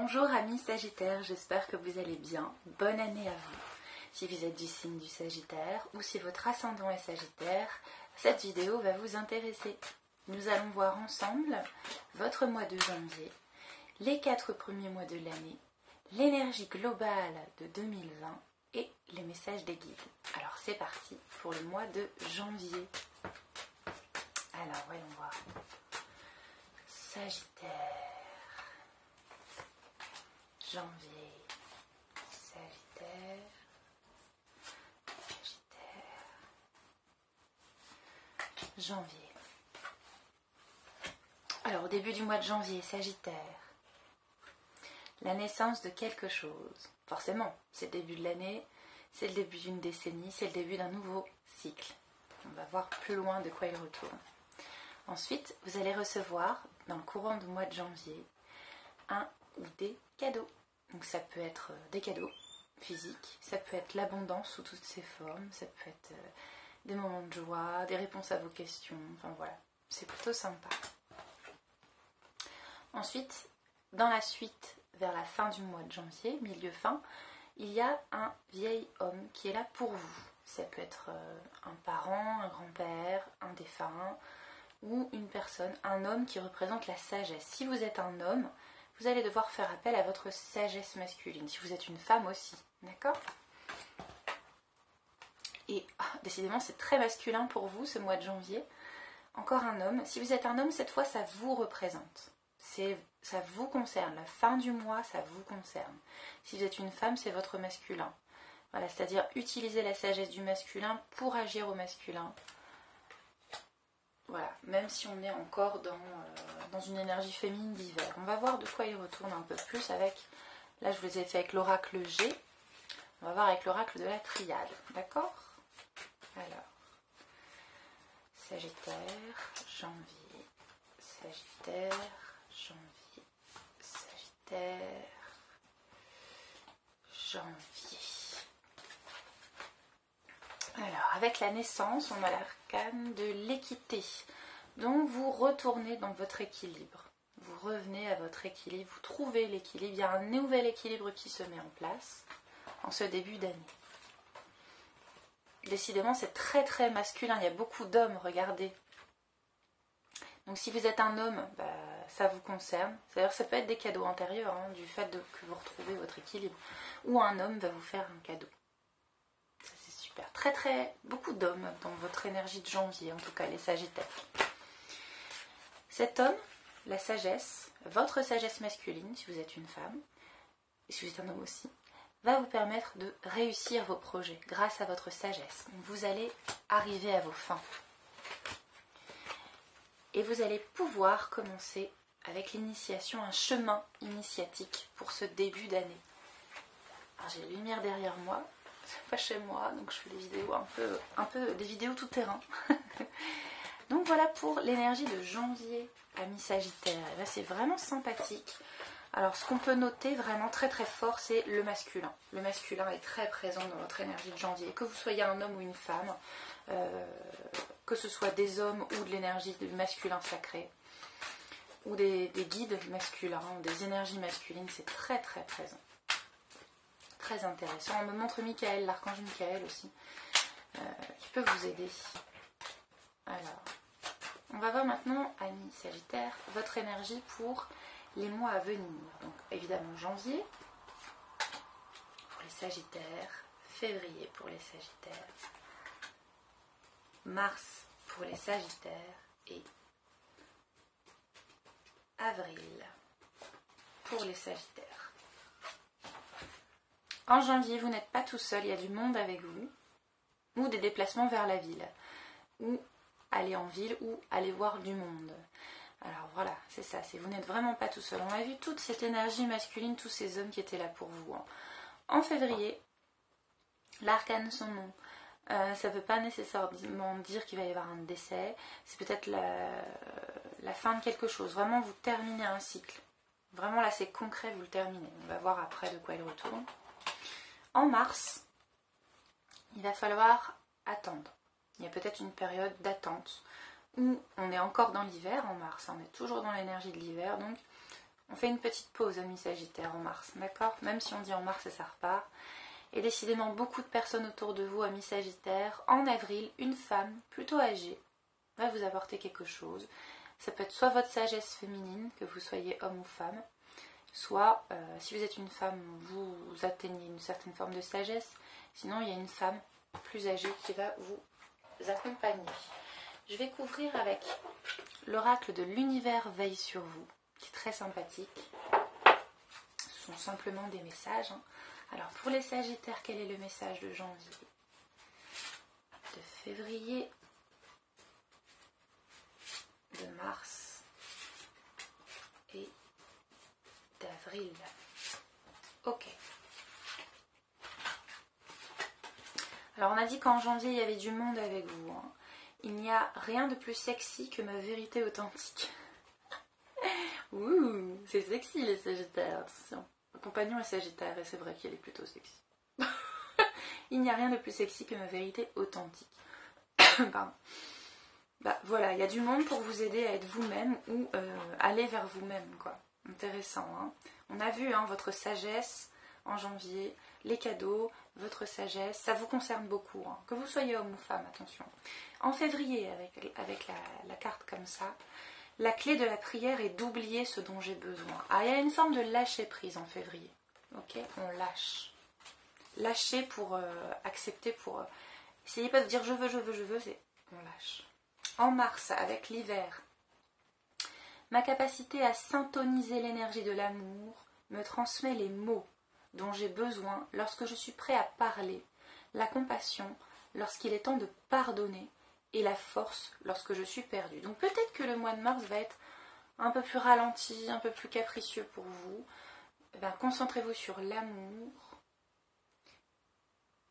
Bonjour amis Sagittaires, j'espère que vous allez bien. Bonne année à vous. Si vous êtes du signe du Sagittaire ou si votre ascendant est Sagittaire, cette vidéo va vous intéresser. Nous allons voir ensemble votre mois de janvier, les 4 premiers mois de l'année, l'énergie globale de 2020 et les messages des guides. Alors c'est parti pour le mois de janvier. Alors voyons voir. Sagittaire. Janvier, Sagittaire, Sagittaire, janvier. Alors au début du mois de janvier, Sagittaire, la naissance de quelque chose. Forcément, c'est le début de l'année, c'est le début d'une décennie, c'est le début d'un nouveau cycle. On va voir plus loin de quoi il retourne. Ensuite, vous allez recevoir, dans le courant du mois de janvier, un ou des cadeaux. Donc ça peut être des cadeaux physiques, ça peut être l'abondance sous toutes ses formes, ça peut être des moments de joie, des réponses à vos questions, enfin voilà, c'est plutôt sympa. Ensuite, dans la suite, vers la fin du mois de janvier, milieu-fin, il y a un vieil homme qui est là pour vous. Ça peut être un parent, un grand-père, un défunt ou une personne, un homme qui représente la sagesse. Si vous êtes un homme, vous allez devoir faire appel à votre sagesse masculine, si vous êtes une femme aussi, d'accord? Et décidément, c'est très masculin pour vous ce mois de janvier. Encore un homme. Si vous êtes un homme, cette fois, ça vous représente. Ça vous concerne. La fin du mois, ça vous concerne. Si vous êtes une femme, c'est votre masculin. Voilà, c'est-à-dire utiliser la sagesse du masculin pour agir au masculin. Voilà, même si on est encore dans une énergie féminine d'hiver. On va voir de quoi il retourne un peu plus avec... Là, je vous ai fait avec l'oracle G. On va voir avec l'oracle de la triade. D'accord? Alors, Sagittaire, janvier, Sagittaire, janvier, Sagittaire, janvier. Alors, avec la naissance, on a l'arcane de l'équité. Donc, vous retournez dans votre équilibre. Vous revenez à votre équilibre, vous trouvez l'équilibre. Il y a un nouvel équilibre qui se met en place en ce début d'année. Décidément, c'est très très masculin. Il y a beaucoup d'hommes, regardez. Donc, si vous êtes un homme, ça vous concerne. C'est-à-dire, ça peut être des cadeaux antérieurs, du fait que vous retrouvez votre équilibre. Ou un homme va vous faire un cadeau. Très très beaucoup d'hommes dans votre énergie de janvier, en tout cas les Sagittaires. Cet homme, la sagesse, votre sagesse masculine, si vous êtes une femme, et si vous êtes un homme aussi, va vous permettre de réussir vos projets grâce à votre sagesse. Donc vous allez arriver à vos fins. Et vous allez pouvoir commencer avec l'initiation, un chemin initiatique pour ce début d'année. Alors j'ai la lumière derrière moi. Pas chez moi, donc je fais des vidéos un peu des vidéos tout terrain. Donc voilà pour l'énergie de janvier, amis Sagittaire. Et là c'est vraiment sympathique. Alors ce qu'on peut noter vraiment très très fort, c'est le masculin. Le masculin est très présent dans votre énergie de janvier. Que vous soyez un homme ou une femme, que ce soit des hommes ou de l'énergie du masculin sacré, ou des guides masculins, des énergies masculines, c'est très très présent. Très intéressant. On me montre Michael, l'archange Michael aussi, qui peut vous aider. Alors, on va voir maintenant, amis Sagittaire, votre énergie pour les mois à venir. Donc, évidemment, janvier pour les Sagittaires, février pour les Sagittaires, mars pour les Sagittaires et avril pour les Sagittaires. En janvier, vous n'êtes pas tout seul, il y a du monde avec vous, ou des déplacements vers la ville, ou aller en ville, ou aller voir du monde. Alors voilà, c'est ça, vous n'êtes vraiment pas tout seul. On a vu toute cette énergie masculine, tous ces hommes qui étaient là pour vous. En février, l'arcane son nom, ça ne veut pas nécessairement dire qu'il va y avoir un décès, c'est peut-être la fin de quelque chose. Vraiment, vous terminez un cycle. Vraiment là, c'est concret, vous le terminez. On va voir après de quoi il retourne. En mars, il va falloir attendre. Il y a peut-être une période d'attente où on est encore dans l'hiver en mars. On est toujours dans l'énergie de l'hiver, donc On fait une petite pause à mi-Sagittaire en mars, d'accord? Même si on dit en mars et ça repart. Et décidément, beaucoup de personnes autour de vous à mi-Sagittaire. En avril, une femme plutôt âgée va vous apporter quelque chose. Ça peut être soit votre sagesse féminine, que vous soyez homme ou femme, soit, si vous êtes une femme, vous atteignez une certaine forme de sagesse. Sinon, il y a une femme plus âgée qui va vous accompagner. Je vais couvrir avec l'oracle de l'univers veille sur vous, qui est très sympathique. Ce sont simplement des messages. Alors, pour les Sagittaires, quel est le message de janvier, de février, de mars et d'avril? Ok. Alors, on a dit qu'en janvier, il y avait du monde avec vous. Il n'y a rien de plus sexy que ma vérité authentique. Ouh, c'est sexy les Sagittaires, attention. Mon compagnon est Sagittaire et c'est vrai qu'il est plutôt sexy. Il n'y a rien de plus sexy que ma vérité authentique. Pardon. Bah voilà, il y a du monde pour vous aider à être vous-même ou aller vers vous-même, quoi. Intéressant, hein. On a vu votre sagesse en janvier, les cadeaux, votre sagesse, ça vous concerne beaucoup, hein. Que vous soyez homme ou femme, attention. En février, avec la carte comme ça, la clé de la prière est d'oublier ce dont j'ai besoin. Ah, il y a une forme de lâcher prise en février. Ok, on lâche. Lâcher pour accepter, pour... essayez pas de dire je veux, c'est on lâche. En mars, avec l'hiver, ma capacité à syntoniser l'énergie de l'amour me transmet les mots dont j'ai besoin lorsque je suis prêt à parler, la compassion lorsqu'il est temps de pardonner et la force lorsque je suis perdue. Donc peut-être que le mois de mars va être un peu plus ralenti, un peu plus capricieux pour vous. Concentrez-vous sur l'amour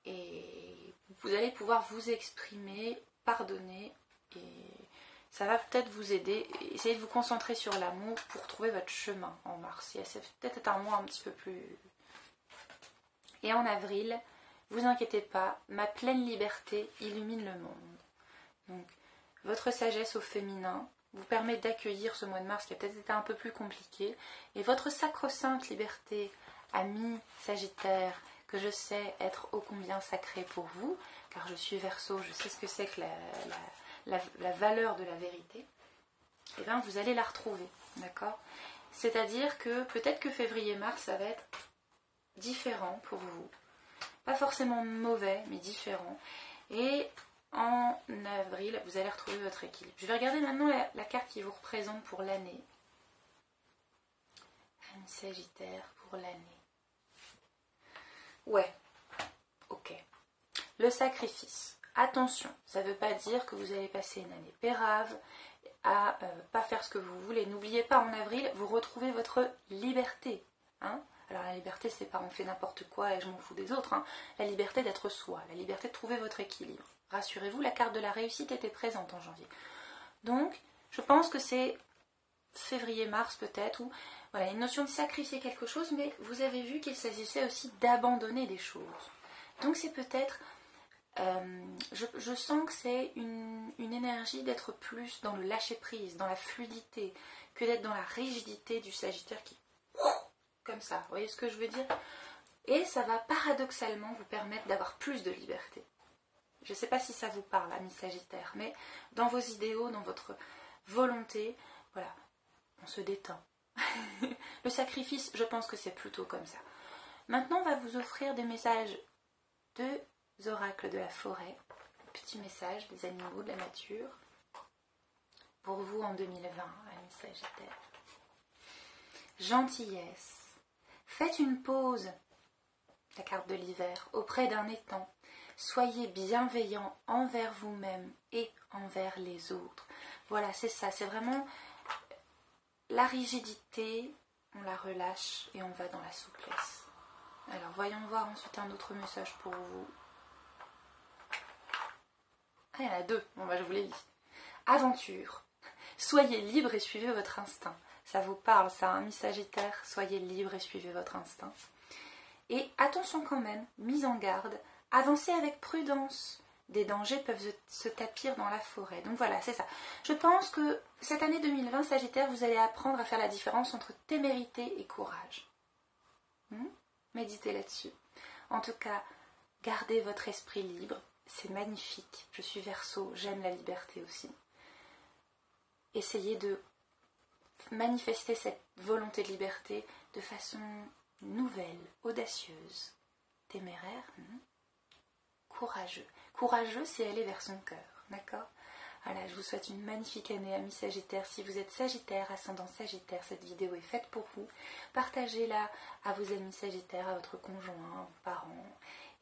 et vous allez pouvoir vous exprimer, pardonner et ça va peut-être vous aider. Essayez de vous concentrer sur l'amour pour trouver votre chemin en mars. Ça peut-être être un mois un petit peu plus... Et en avril, vous inquiétez pas, ma pleine liberté illumine le monde. Donc, votre sagesse au féminin vous permet d'accueillir ce mois de mars qui a peut-être été un peu plus compliqué. Et votre sacro-sainte liberté, ami Sagittaire, que je sais être ô combien sacrée pour vous, car je suis Verseau, je sais ce que c'est que la valeur de la vérité, et bien vous allez la retrouver, d'accord? C'est-à-dire que peut-être que février-mars, ça va être différent pour vous. Pas forcément mauvais, mais différent. Et en avril, vous allez retrouver votre équilibre. Je vais regarder maintenant la carte qui vous représente pour l'année. Ami Sagittaire pour l'année. Ouais, ok. Le sacrifice. Attention, ça ne veut pas dire que vous allez passer une année pérave, à pas faire ce que vous voulez. N'oubliez pas, en avril, vous retrouvez votre liberté. Hein? Alors la liberté, c'est pas on fait n'importe quoi et je m'en fous des autres. Hein. La liberté d'être soi, la liberté de trouver votre équilibre. Rassurez-vous, la carte de la réussite était présente en janvier. Donc, je pense que c'est février-mars peut-être, où voilà, il y a une notion de sacrifier quelque chose, mais vous avez vu qu'il s'agissait aussi d'abandonner des choses. Donc c'est peut-être... je sens que c'est une énergie d'être plus dans le lâcher-prise, dans la fluidité, que d'être dans la rigidité du Sagittaire qui... comme ça, vous voyez ce que je veux dire? Et ça va paradoxalement vous permettre d'avoir plus de liberté. Je ne sais pas si ça vous parle, ami Sagittaire, mais dans vos idéaux, dans votre volonté, voilà, on se détend. Le sacrifice, je pense que c'est plutôt comme ça. Maintenant, on va vous offrir des messages de oracles de la forêt, petits messages des animaux, de la nature, pour vous en 2020, ami Sagittaire. Gentillesse. Faites une pause, la carte de l'hiver, auprès d'un étang. Soyez bienveillant envers vous-même et envers les autres. Voilà, c'est ça, c'est vraiment la rigidité, on la relâche et on va dans la souplesse. Alors, voyons voir ensuite un autre message pour vous. Ah, il y en a deux, bon bah je vous les lis. Aventure. Soyez libre et suivez votre instinct. Ça vous parle, ça, ami Sagittaire, soyez libre et suivez votre instinct. Et attention quand même, mise en garde, avancez avec prudence, des dangers peuvent se tapir dans la forêt. Donc voilà, c'est ça. Je pense que cette année 2020, Sagittaire, vous allez apprendre à faire la différence entre témérité et courage. Méditez là-dessus. En tout cas, gardez votre esprit libre. C'est magnifique. Je suis Verseau, j'aime la liberté aussi. Essayez de manifester cette volonté de liberté de façon nouvelle, audacieuse, téméraire, courageux. Courageux, c'est aller vers son cœur, d'accord? Voilà, je vous souhaite une magnifique année, amis Sagittaires. Si vous êtes Sagittaire, ascendant Sagittaire, cette vidéo est faite pour vous. Partagez-la à vos amis Sagittaires, à votre conjoint, aux parents.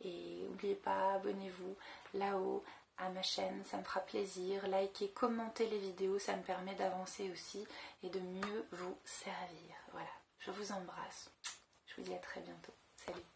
Et n'oubliez pas, abonnez-vous là-haut à ma chaîne, ça me fera plaisir. Likez, commentez les vidéos, ça me permet d'avancer aussi et de mieux vous servir. Voilà, je vous embrasse. Je vous dis à très bientôt. Salut.